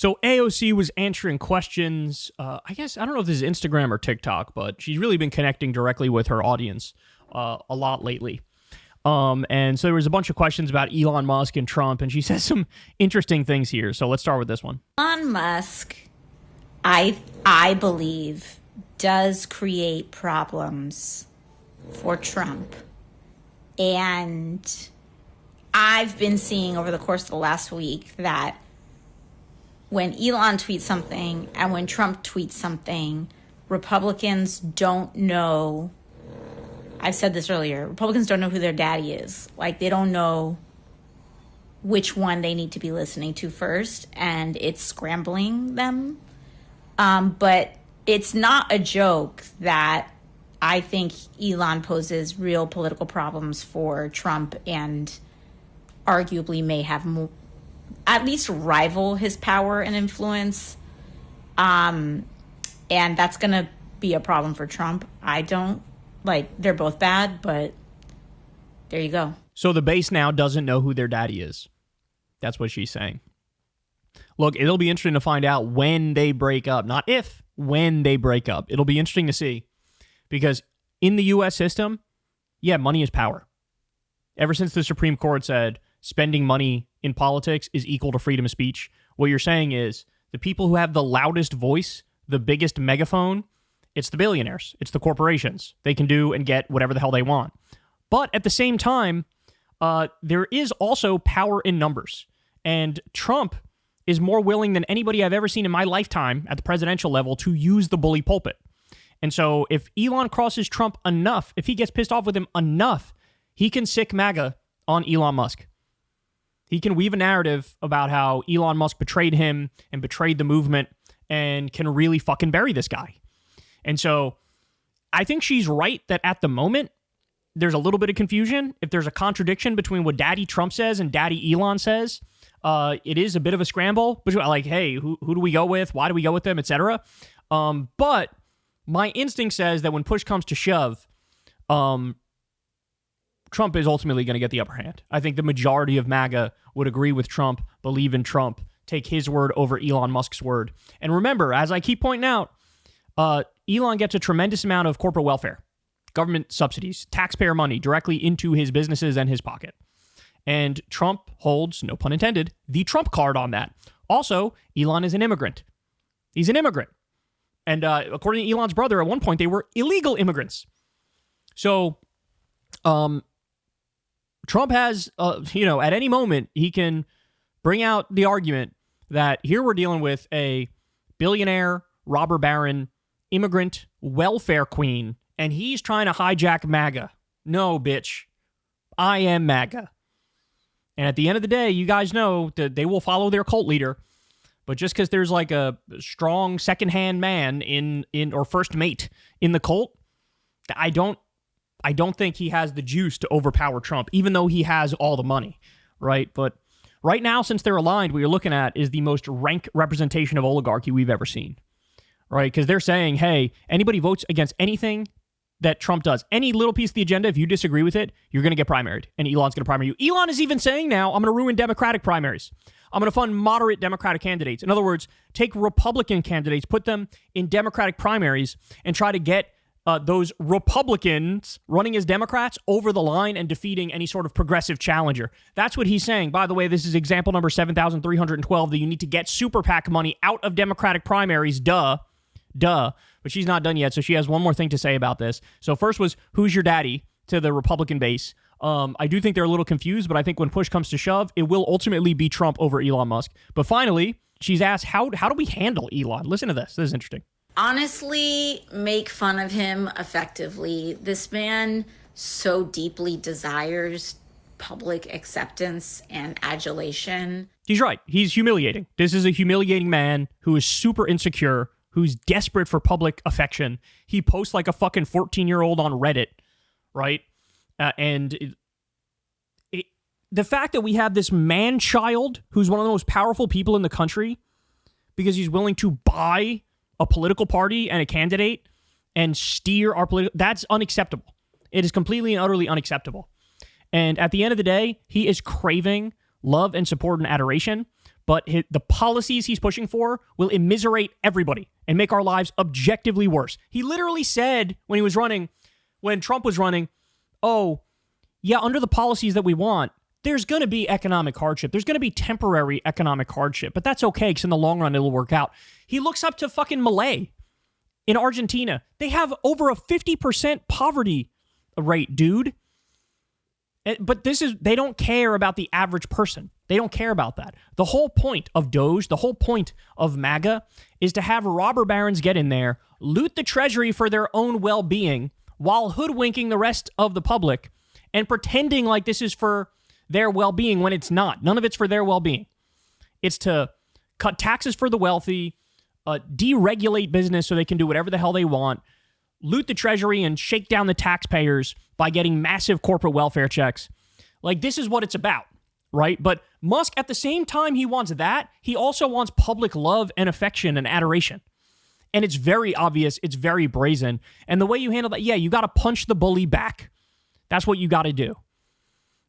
So AOC was answering questions. I guess, I don't know if this is Instagram or TikTok, but she's really been connecting directly with her audience a lot lately. And so there was a bunch of questions about Elon Musk and Trump, and she says some interesting things here. So let's start with this one. Elon Musk, I believe, does create problems for Trump. And I've been seeing over the course of the last week that when Elon tweets something and when Trump tweets something, Republicans don't know. I've said this earlier. Republicans don't know who their daddy is. Like, they don't know which one they need to be listening to first, and it's scrambling them. But it's not a joke that I think Elon poses real political problems for Trump and arguably may have at least rival his power and influence. And that's going to be a problem for Trump. They're both bad, but there you go. So the base now doesn't know who their daddy is. That's what she's saying. Look, it'll be interesting to find out when they break up. Not if, when they break up. It'll be interesting to see. Because in the U.S. system, yeah, money is power. Ever since the Supreme Court said spending money in politics is equal to freedom of speech, what you're saying is the people who have the loudest voice, the biggest megaphone, it's the billionaires. It's the corporations. They can do and get whatever the hell they want. But at the same time, there is also power in numbers. And Trump is more willing than anybody I've ever seen in my lifetime at the presidential level to use the bully pulpit. And so if Elon crosses Trump enough, if he gets pissed off with him enough, he can sick MAGA on Elon Musk. He can weave a narrative about how Elon Musk betrayed him and betrayed the movement and can really fucking bury this guy. And so I think she's right that at the moment, there's a little bit of confusion. If there's a contradiction between what Daddy Trump says and Daddy Elon says, it is a bit of a scramble. Like, hey, who do we go with? Why do we go with them, etc. But my instinct says that when push comes to shove, Trump is ultimately going to get the upper hand. I think the majority of MAGA would agree with Trump, believe in Trump, take his word over Elon Musk's word. And remember, as I keep pointing out, Elon gets a tremendous amount of corporate welfare, government subsidies, taxpayer money directly into his businesses and his pocket. And Trump holds, no pun intended, the Trump card on that. Also, Elon is an immigrant. He's an immigrant. And according to Elon's brother, at one point, they were illegal immigrants. So Trump has, at any moment, he can bring out the argument that here we're dealing with a billionaire, robber baron, immigrant, welfare queen, and he's trying to hijack MAGA. No, bitch. I am MAGA. And at the end of the day, you guys know that they will follow their cult leader. But just because there's like a strong second-hand man in or first mate in the cult, I don't think he has the juice to overpower Trump, even though he has all the money, right? But right now, since they're aligned, what you're looking at is the most rank representation of oligarchy we've ever seen, right? Because they're saying, hey, anybody votes against anything that Trump does, any little piece of the agenda, if you disagree with it, you're going to get primaried, and Elon's going to primary you. Elon is even saying now, I'm going to ruin Democratic primaries. I'm going to fund moderate Democratic candidates. In other words, take Republican candidates, put them in Democratic primaries, and try to get those Republicans running as Democrats over the line and defeating any sort of progressive challenger. That's what he's saying. By the way, this is example number 7,312, that you need to get super PAC money out of Democratic primaries. Duh. But she's not done yet, so she has one more thing to say about this. So first was, who's your daddy, to the Republican base. I do think they're a little confused, but I think when push comes to shove, it will ultimately be Trump over Elon Musk. But finally, she's asked, how do we handle Elon? Listen to this. This is interesting. Honestly, make fun of him effectively. This man so deeply desires public acceptance and adulation. He's right. He's humiliating. This is a humiliating man who is super insecure, who's desperate for public affection. He posts like a fucking 14-year-old on Reddit, right? The fact that we have this man-child who's one of the most powerful people in the country because he's willing to buy a political party and a candidate and steer our political... That's unacceptable. It is completely and utterly unacceptable. And at the end of the day, he is craving love and support and adoration, but the policies he's pushing for will immiserate everybody and make our lives objectively worse. He literally said when Trump was running, oh, yeah, under the policies that we want, there's going to be economic hardship. There's going to be temporary economic hardship, but that's okay because in the long run, it'll work out. He looks up to fucking Malay in Argentina. They have over a 50% poverty rate, dude. But they don't care about the average person. They don't care about that. The whole point of Doge, the whole point of MAGA is to have robber barons get in there, loot the treasury for their own well-being while hoodwinking the rest of the public and pretending like this is for their well-being when it's not. None of it's for their well-being. It's to cut taxes for the wealthy, deregulate business so they can do whatever the hell they want, loot the treasury and shake down the taxpayers by getting massive corporate welfare checks. Like, this is what it's about, right? But Musk, at the same time he wants that, he also wants public love and affection and adoration. And it's very obvious. It's very brazen. And the way you handle that, yeah, you got to punch the bully back. That's what you got to do.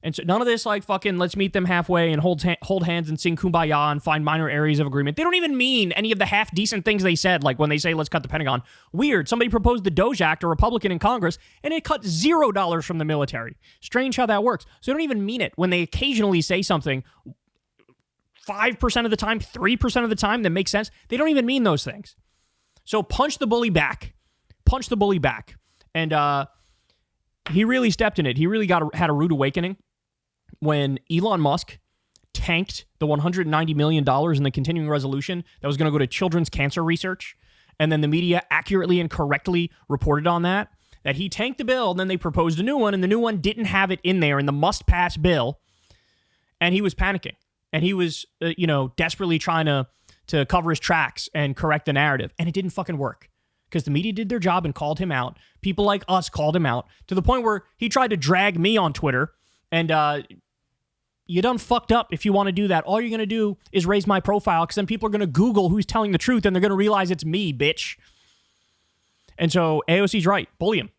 And so none of this like fucking let's meet them halfway and hold hands and sing Kumbaya and find minor areas of agreement. They don't even mean any of the half decent things they said, like when they say let's cut the Pentagon. Weird. Somebody proposed the Doge Act, a Republican in Congress, and it cut $0 from the military. Strange how that works. So they don't even mean it when they occasionally say something 5% of the time, 3% of the time that makes sense. They don't even mean those things. So punch the bully back. Punch the bully back. And he really stepped in it. He really had a rude awakening when Elon Musk tanked the $190 million in the continuing resolution that was going to go to children's cancer research. And then the media accurately and correctly reported on that he tanked the bill, and then they proposed a new one, and the new one didn't have it in there in the must-pass bill. And he was panicking. And he was, desperately trying to cover his tracks and correct the narrative. And it didn't fucking work. Because the media did their job and called him out. People like us called him out to the point where he tried to drag me on Twitter. And you done fucked up if you want to do that. All you're going to do is raise my profile because then people are going to Google who's telling the truth and they're going to realize it's me, bitch. And so AOC's right. Bully him.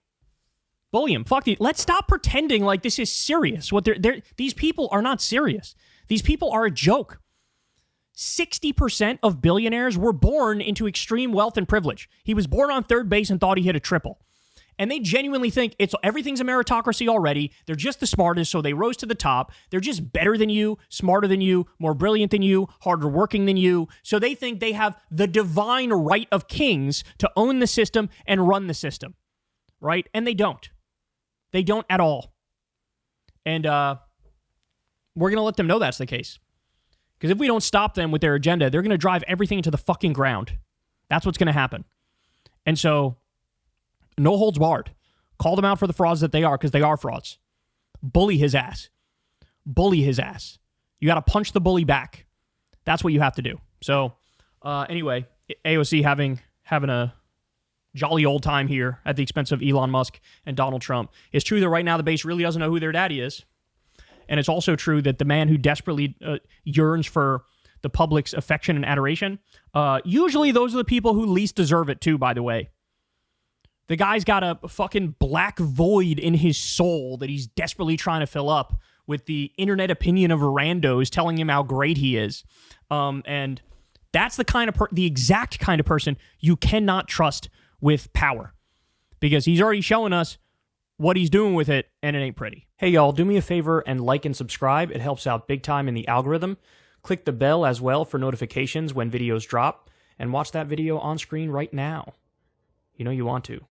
Bully him. Fuck you. Let's stop pretending like this is serious. These people are not serious. These people are a joke. 60% of billionaires were born into extreme wealth and privilege. He was born on third base and thought he hit a triple. And they genuinely think everything's a meritocracy already. They're just the smartest, so they rose to the top. They're just better than you, smarter than you, more brilliant than you, harder working than you. So they think they have the divine right of kings to own the system and run the system, right? And they don't. They don't at all. And we're going to let them know that's the case. Because if we don't stop them with their agenda, they're going to drive everything into the fucking ground. That's what's going to happen. And so, no holds barred. Call them out for the frauds that they are, because they are frauds. Bully his ass. Bully his ass. You got to punch the bully back. That's what you have to do. So, anyway, AOC having a jolly old time here at the expense of Elon Musk and Donald Trump. It's true that right now the base really doesn't know who their daddy is. And it's also true that the man who desperately yearns for the public's affection and adoration, usually those are the people who least deserve it too, by the way. The guy's got a fucking black void in his soul that he's desperately trying to fill up with the internet opinion of randos telling him how great he is. And that's the exact kind of person you cannot trust with power. Because he's already showing us what he's doing with it, and it ain't pretty. Hey, y'all, do me a favor and like and subscribe. It helps out big time in the algorithm. Click the bell as well for notifications when videos drop, and watch that video on screen right now. You know you want to.